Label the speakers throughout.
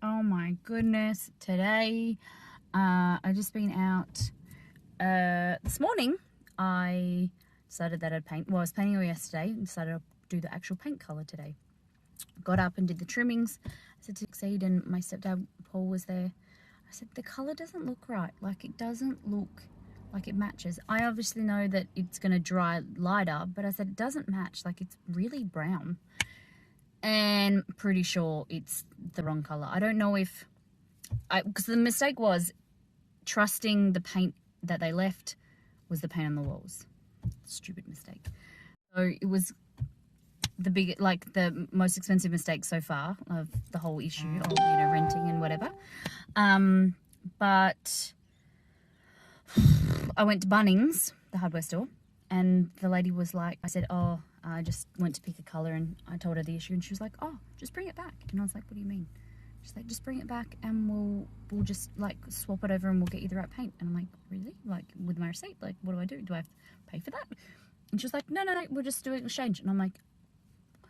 Speaker 1: Oh my goodness, today I've just been out. This morning I decided that I'd paint, well I was painting all yesterday and decided I'd do the actual paint colour today. Got up and did the trimmings. I said to Exceed, and my stepdad Paul was there. I said, the colour doesn't look right, like it doesn't look like it matches. I obviously know that it's going to dry lighter, but I said it doesn't match, like it's really brown. And pretty sure it's the wrong colour. I don't know if, because the mistake was trusting the paint that they left was the paint on the walls. Stupid mistake. So it was the big, like the most expensive mistake so far of the whole issue of, you know, renting and whatever. But I went to Bunnings, the hardware store, and the lady was like, I said, oh, I just went to pick a colour, and I told her the issue, and she was like, oh, just bring it back. And I was like, what do you mean? She's like, just bring it back and we'll just like swap it over and we'll get you the right paint. And I'm like, really? Like with my receipt? Like, what do I do? Do I have to pay for that? And she was like, no, we'll just do an exchange. And I'm like,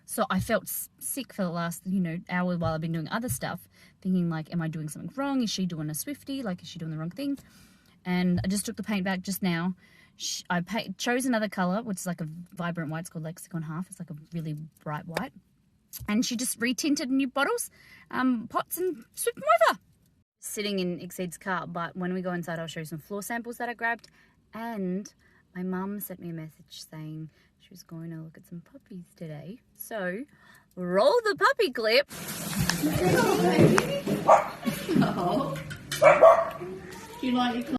Speaker 1: so I felt sick for the last, you know, hour while I've been doing other stuff, thinking like, am I doing something wrong? Is she doing a Swiftie? Like, is she doing the wrong thing? And I just took the paint back just now. I chose another colour, which is like a vibrant white. It's called Lexicon Half. It's like a really bright white. And she just retinted new bottles, pots, and swept them over. Sitting in Exceed's car, but when we go inside, I'll show you some floor samples that I grabbed. And my mum sent me a message saying she was going to look at some puppies today. So, roll the puppy clip.
Speaker 2: Oh. Do you like your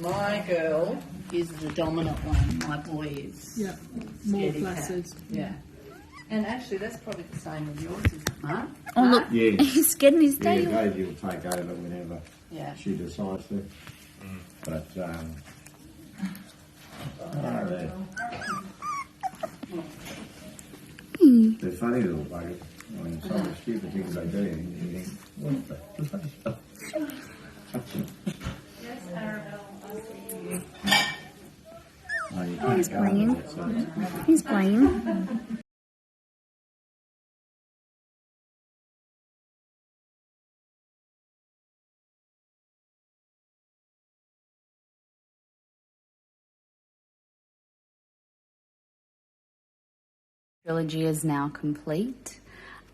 Speaker 2: my girl is the dominant one. My boy is
Speaker 3: more placid.
Speaker 2: Yeah. And actually, that's probably the same with yours, isn't it, Mark?
Speaker 1: Oh, look,
Speaker 4: yeah.
Speaker 1: he's getting his tail.
Speaker 4: Yeah, Daisy will take over whenever she decides to. But, they're funny little buggers. I mean, some of the stupid things they do, and you think, what the bloody stuff? Oh,
Speaker 1: he's playing. He's playing. Trilogy is now complete.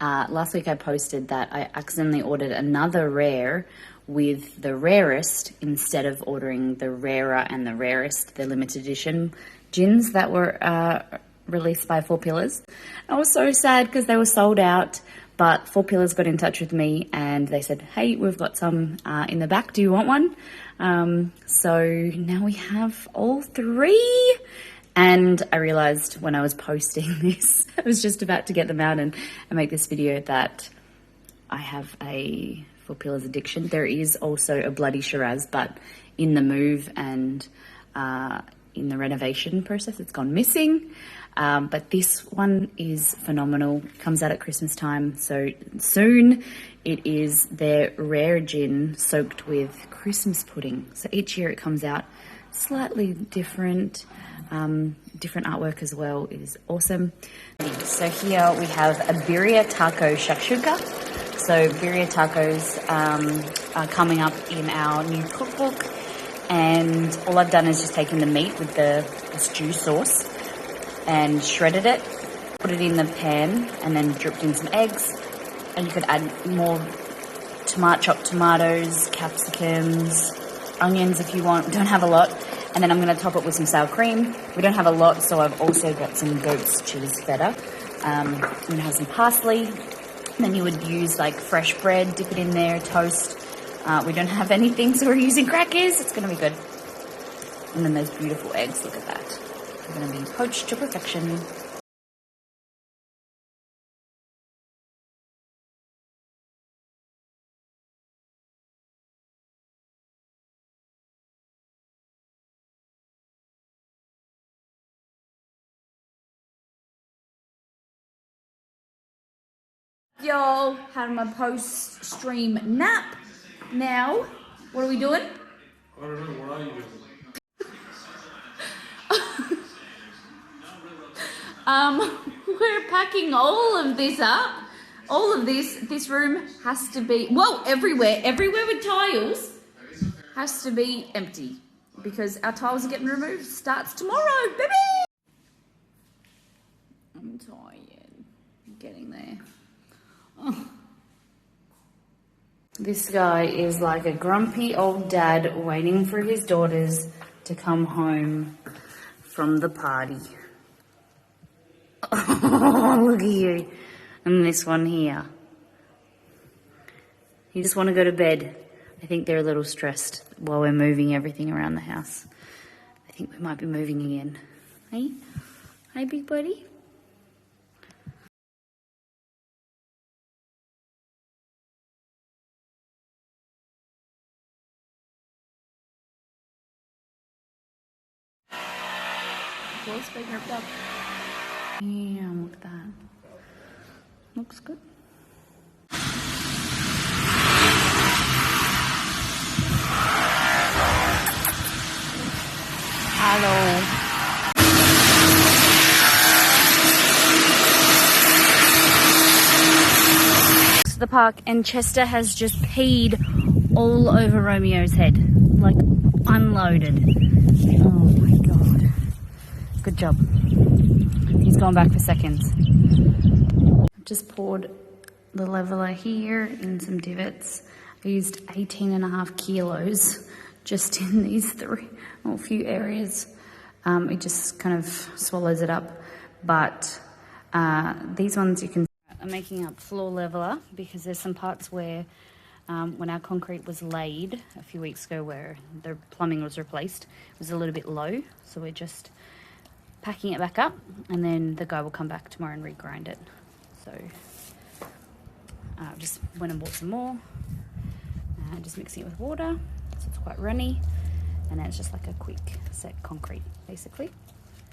Speaker 1: Last week I posted that I accidentally ordered another rare with the rarest instead of ordering the rarer and the rarest, the limited edition gins that were released by Four Pillars. I was so sad because they were sold out, but Four Pillars got in touch with me and they said, hey, we've got some in the back. Do you want one? So now we have all three. And I realised when I was posting this, I was just about to get them out and make this video, that I have a Four Pillars addiction. There is also a Bloody Shiraz, but in the move and in the renovation process, it's gone missing. But this one is phenomenal. It comes out at Christmas time, so soon. It is their rare gin soaked with Christmas pudding. So each year it comes out slightly different. Different artwork as well. It is awesome. So here we have a birria taco shakshuka. So birria tacos are coming up in our new cookbook, and all I've done is just taken the meat with the stew sauce and shredded it, put it in the pan, and then dripped in some eggs. And you could add more chopped tomatoes, capsicums, onions if you want. Don't have a lot. And then I'm going to top it with some sour cream. We don't have a lot, so I've also got some goat's cheese feta. I'm going to have some parsley. And then you would use like fresh bread, dip it in there, toast. We don't have anything, so we're using crackers. It's going to be good. And then those beautiful eggs, look at that. They're going to be poached to perfection. Y'all, had my post-stream nap. Now, what are we doing?
Speaker 3: I don't know, what are you doing?
Speaker 1: We're packing all of this up. All of this room has to be, well, everywhere with tiles has to be empty because our tiles are getting removed. Starts tomorrow, baby. I'm tired. I'm getting there. Oh. This guy is like a grumpy old dad waiting for his daughters to come home from the party. Oh, look at you. And this one here. You just want to go to bed. I think they're a little stressed while we're moving everything around the house. I think we might be moving again. Hey? Hi, big buddy. Close, big ripped up. Yeah, look at that. Looks good. Hello. To the park, and Chester has just peed all over Romeo's head, like unloaded. Oh my god. Good job. He's gone back for seconds. Just poured the leveler here in some divots. I used 18.5 kilos just in these few areas. It just kind of swallows it up. But these ones you can... I'm making up floor leveler because there's some parts where when our concrete was laid a few weeks ago where the plumbing was replaced, it was a little bit low. So we're just packing it back up and then the guy will come back tomorrow and regrind it. So just went and bought some more, just mixing it with water so it's quite runny, and then it's just like a quick set concrete basically.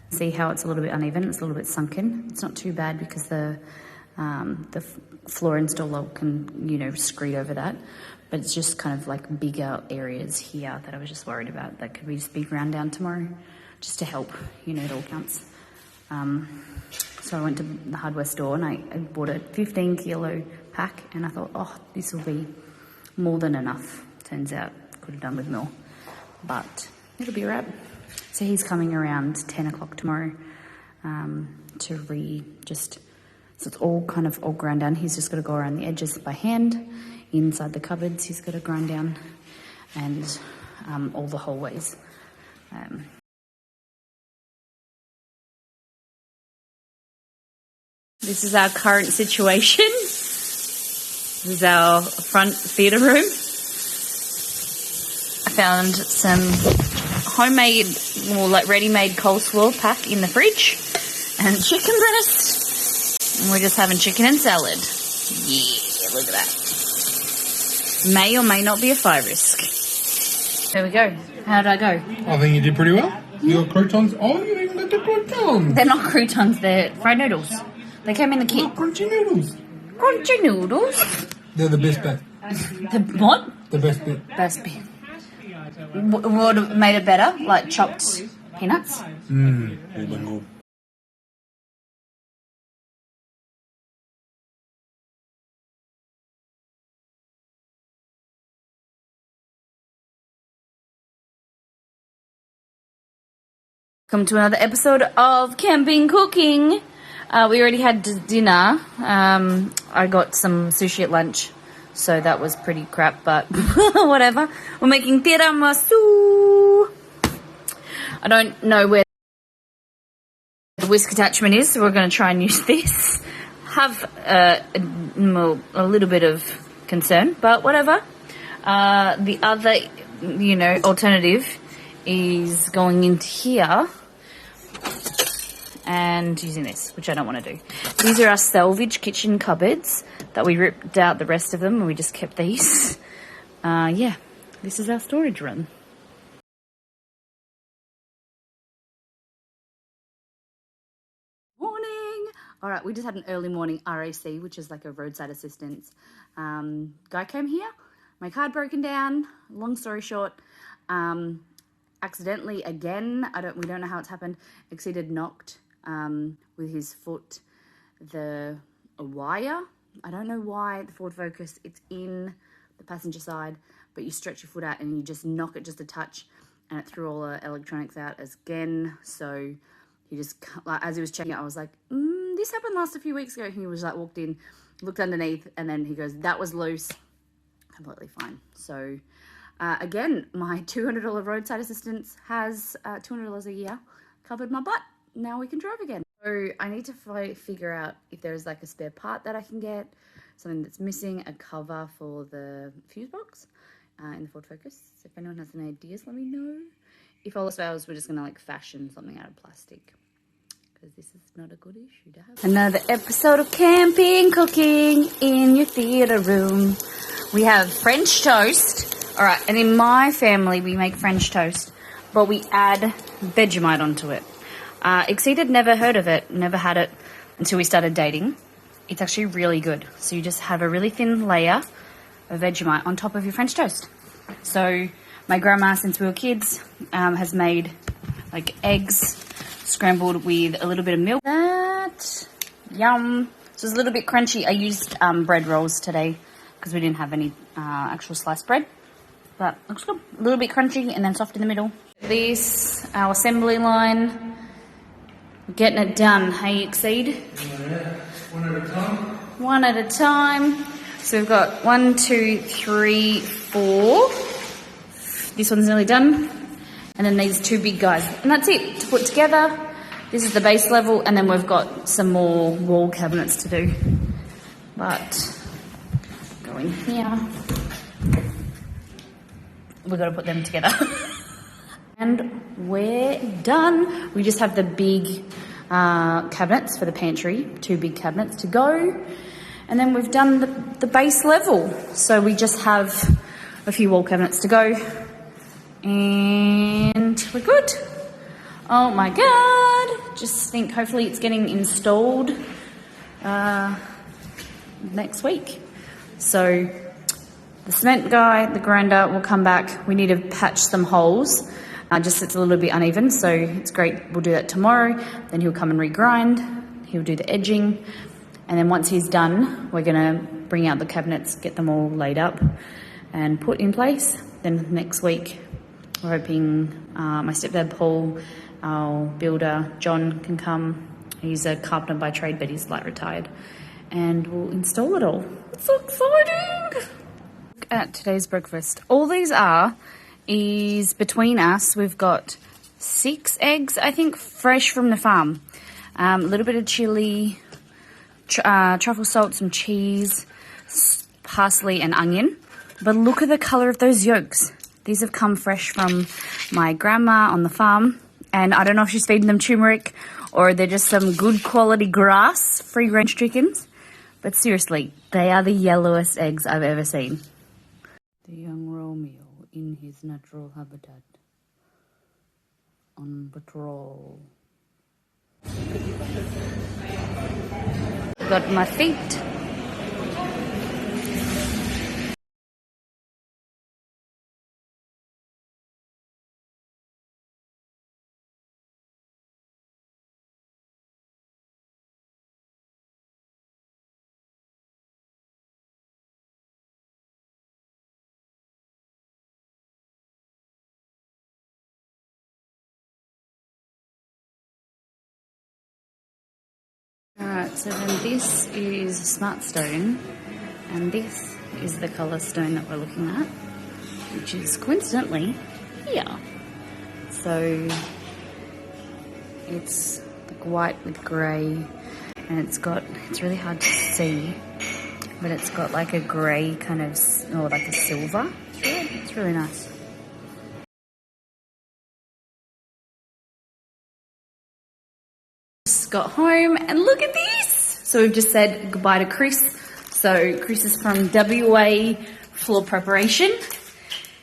Speaker 1: See how it's a little bit uneven, it's a little bit sunken. It's not too bad because the floor installer can screed over that, but it's just kind of like bigger areas here that I was just worried about that could just be ground down tomorrow just to help, it all counts. So I went to the hardware store and I bought a 15 kilo pack and I thought, oh, this will be more than enough. Turns out could have done with more, but it'll be a wrap. So he's coming around 10 o'clock tomorrow so it's all ground down. He's just got to go around the edges by hand. Inside the cupboards he's got to grind down, and all the hallways. This is our current situation. This is our front theatre room. I found some homemade, ready-made coleslaw pack in the fridge and chicken breast. And we're just having chicken and salad. Yeah, look at that. May or may not be a fire risk. There we go. How did I go?
Speaker 5: I think you did pretty well. You got croutons. Oh, you even got the croutons.
Speaker 1: They're not croutons, they're fried noodles. They came in the kit.
Speaker 5: Crunchy noodles.
Speaker 1: Crunchy noodles?
Speaker 5: They're the best bit.
Speaker 1: The what?
Speaker 5: The best bit.
Speaker 1: Best bit. Would have made it better, like chopped peanuts.
Speaker 5: Good.
Speaker 1: Welcome to another episode of Camping Cooking. We already had dinner. I got some sushi at lunch, so that was pretty crap, but whatever. We're making tiramisu. I don't know where the whisk attachment is, so we're going to try and use this. Have a little bit of concern, but whatever. The other, alternative is going into here and using this, which I don't want to do. These are our salvage kitchen cupboards that we ripped out the rest of them and we just kept these. Yeah, this is our storage room. Morning! Alright, we just had an early morning RAC, which is like a roadside assistance. Guy came here, my car had broken down, long story short, accidentally again, we don't know how it's happened, exceeded knocked with his foot the wire. I don't know why the Ford Focus, it's in the passenger side, but you stretch your foot out and you just knock it just a touch and it threw all the electronics out again. So he just, like, as he was checking it, I was like, this happened last a few weeks ago. He was like, walked in, looked underneath, and then he goes, that was loose. Completely fine. So again, my $200 roadside assistance has $200 a year covered my butt. Now we can drive again. So I need to figure out if there's like a spare part that I can get, something that's missing, a cover for the fuse box in the Ford Focus. So if anyone has any ideas, let me know. If all else fails, we're just gonna like fashion something out of plastic, because this is not a good issue to have. Another episode of Camping Cooking in your theatre room. We have French toast. All right, and in my family, we make French toast, but we add Vegemite onto it. Exceed had never heard of it, never had it until we started dating. It's actually really good. So you just have a really thin layer of Vegemite on top of your French toast. So my grandma, since we were kids, has made like eggs scrambled with a little bit of milk. That, yum. So it's a little bit crunchy. I used bread rolls today because we didn't have any actual sliced bread. But looks good. A little bit crunchy and then soft in the middle. This, our assembly line. We're getting it done, hey Exceed?
Speaker 5: One at a time.
Speaker 1: One at a time. So we've got 1, 2, 3, 4. This one's nearly done. And then these two big guys. And that's it to put together. This is the base level, and then we've got some more wall cabinets to do. But go in here. We've got to put them together. And we're done. We just have the big cabinets for the pantry, 2 big cabinets to go. And then we've done the base level. So we just have a few wall cabinets to go. And we're good. Oh my God. Just think hopefully it's getting installed next week. So the cement guy, the grinder will come back. We need to patch some holes. Just it's a little bit uneven, so it's great. We'll do that tomorrow. Then he'll come and regrind. He'll do the edging. And then once he's done, we're going to bring out the cabinets, get them all laid up and put in place. Then next week, we're hoping my stepdad Paul, our builder John, can come. He's a carpenter by trade, but he's like retired. And we'll install it all. It's so exciting! Look at today's breakfast. All these is between us. We've got 6 eggs, I think, fresh from the farm. A little bit of chili, truffle salt, some cheese, parsley and onion. But look at the colour of those yolks. These have come fresh from my grandma on the farm. And I don't know if she's feeding them turmeric or they're just some good quality grass, free range chickens. But seriously, they are the yellowest eggs I've ever seen. The young Romeo in his natural habitat, on patrol. Got my feet. Alright, so then this is Smart Stone, and this is the colour stone that we're looking at, which is coincidentally here. So it's like white with grey, and it's really hard to see, but it's got like a grey kind of, or like a silver through it. It's really nice. Got home and look at this. So we've just said goodbye to Chris. So Chris is from WA Floor Preparation.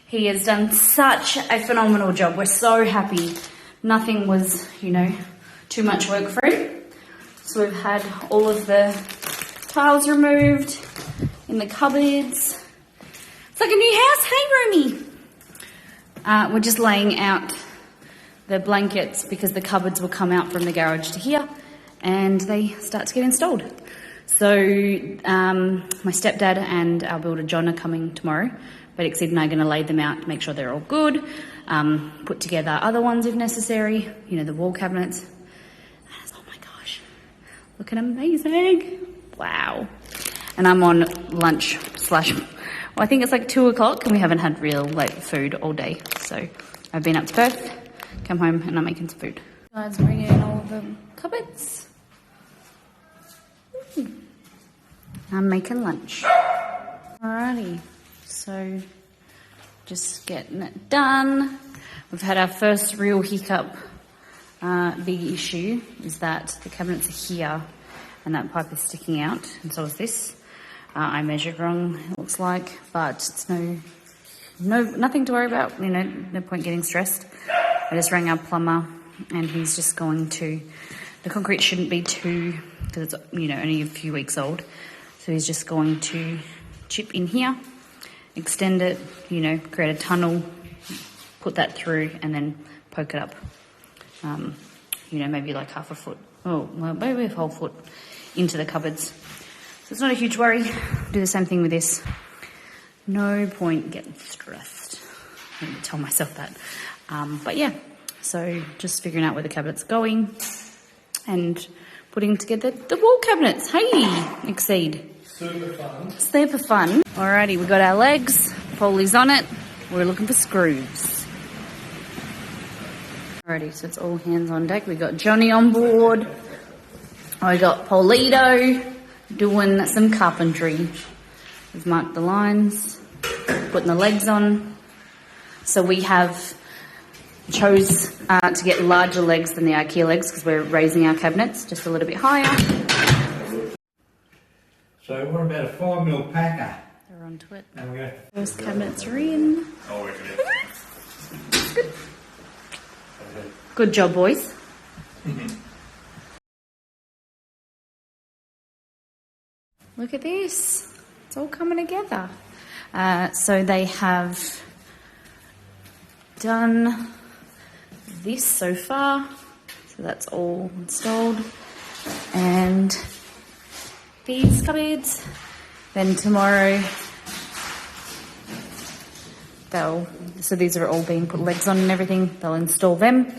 Speaker 1: He has done such a phenomenal job. We're so happy. Nothing was, too much work for him. So we've had all of the tiles removed in the cupboards. It's like a new house. Hey, Romy. We're just laying out the blankets because the cupboards will come out from the garage to here, and they start to get installed. So my stepdad and our builder John are coming tomorrow, but Exceed and I are going to lay them out to make sure they're all good, put together other ones if necessary, you know, the wall cabinets. Oh my gosh, looking amazing. Wow. And I'm on lunch slash, well, I think it's like 2 o'clock and we haven't had real like food all day. So I've been up to Perth, come home and I'm making some food. Guys, bringing in all the cupboards. I'm making lunch. Alrighty, so just getting it done. We've had our first real hiccup. Big issue is that the cabinets are here and that pipe is sticking out, and so is this. I measured wrong, it looks like, but it's nothing to worry about. You know, no point getting stressed. I just rang our plumber, and he's just going to. The concrete shouldn't be too, because it's, you know, only a few weeks old. So he's just going to chip in here, extend it, you know, create a tunnel, put that through, and then poke it up. You know, maybe like half a foot, well, maybe a whole foot into the cupboards. So it's not a huge worry. Do the same thing with this. No point getting stressed. I need to tell myself that. But yeah, so just figuring out where the cabinet's going and putting together the wall cabinets. Hey, Exceed.
Speaker 5: Super fun.
Speaker 1: Super fun. Alrighty, we got our legs. Foley's on it. We're looking for screws. Alrighty, so it's all hands on deck. We got Johnny on board. I got Paulito doing some carpentry. We've marked the lines, putting the legs on. So we have chose to get larger legs than the IKEA legs because we're raising our cabinets just a little bit higher.
Speaker 4: So what about a 5mm packer?
Speaker 1: They're onto it.
Speaker 4: And we
Speaker 1: Those cabinets are in.
Speaker 3: I'll work it
Speaker 1: Good. Good job, boys. Look at this. It's all coming together. So they have done this so far. So that's all installed. And these cupboards. Then tomorrow so these are all being put legs on and everything. They'll install them.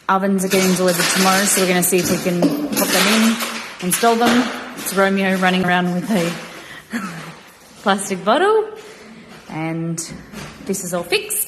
Speaker 1: Ovens are getting delivered tomorrow, so we're going to see if we can pop them in, install them. It's Romeo running around with a plastic bottle. And this is all fixed.